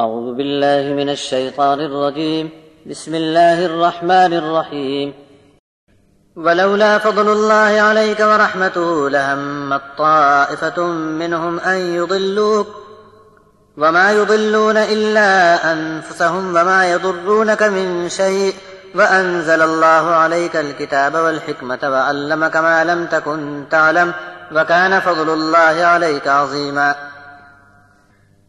اعوذ باللہ من الشیطان الرجیم بسم اللہ الرحمن الرحیم ولولا فضل اللہ علیک ورحمته لہمت طائفة منهم ان يضلوک وما يضلون الا انفسهم وما يضرونك من شيء وانزل الله عليك الكتاب والحكمة وعلمك ما لم تكن تعلم وكان فضل الله عليك عظيما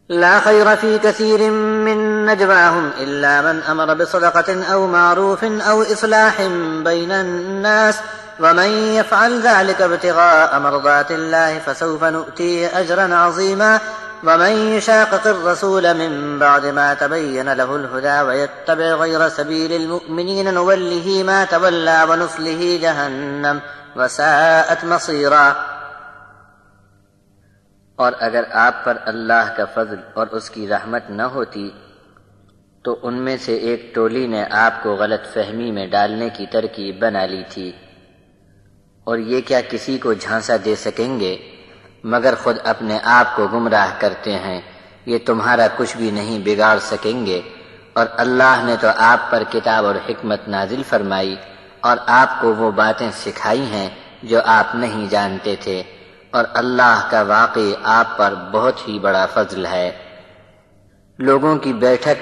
لا خير في كثير من نجواهم إلا من أمر بصدقة أو معروف أو إصلاح بين الناس ومن يفعل ذلك ابتغاء مرضات الله فسوف نؤتيه أجرا عظيما ومن يشاقق الرسول من بعد ما تبين له الهدى ويتبع غير سبيل المؤمنين نوله ما تولى ونصله جهنم وساءت مصيرا۔ اور اگر آپ پر اللہ کا فضل اور اس کی رحمت نہ ہوتی تو ان میں سے ایک ٹولی نے آپ کو غلط فہمی میں ڈالنے کی ترکیب بنا لی تھی، اور یہ کیا کسی کو جھانسا دے سکیں گے مگر خود اپنے آپ کو گمراہ کرتے ہیں، یہ تمہارا کچھ بھی نہیں بگاڑ سکیں گے۔ اور اللہ نے تو آپ پر کتاب اور حکمت نازل فرمائی اور آپ کو وہ باتیں سکھائی ہیں جو آپ نہیں جانتے تھے، اور اللہ کا واقعی آپ پر بہت ہی بڑا فضل ہے۔ لوگوں کی بیٹھک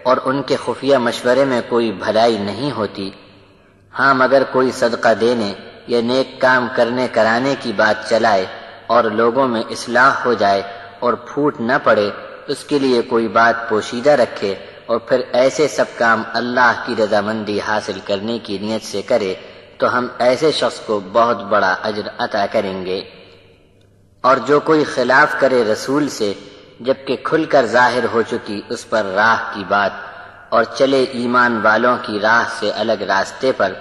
اور ان کے خفیہ مشورے میں کوئی بھلائی نہیں ہوتی، ہاں مگر کوئی صدقہ دینے یا نیک کام کرنے کرانے کی بات چلائے اور لوگوں میں اصلاح ہو جائے اور پھوٹ نہ پڑے، اس کے لیے کوئی بات پوشیدہ رکھے اور پھر ایسے سب کام اللہ کی رضامندی حاصل کرنے کی نیت سے کرے تو ہم ایسے شخص کو بہت بڑا اجر عطا کریں گے۔ اور جو کوئی خلاف کرے رسول سے جبکہ کھل کر ظاہر ہو چکی اس پر راہ کی بات اور چلے ایمان والوں کی راہ سے الگ راستے پر،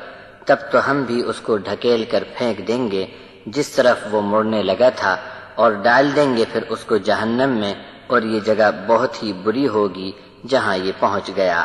تب تو ہم بھی اس کو ڈھکیل کر پھینک دیں گے جس طرف وہ مڑنے لگا تھا، اور ڈال دیں گے پھر اس کو جہنم میں، اور یہ جگہ بہت ہی بری ہوگی جہاں یہ پہنچ گیا۔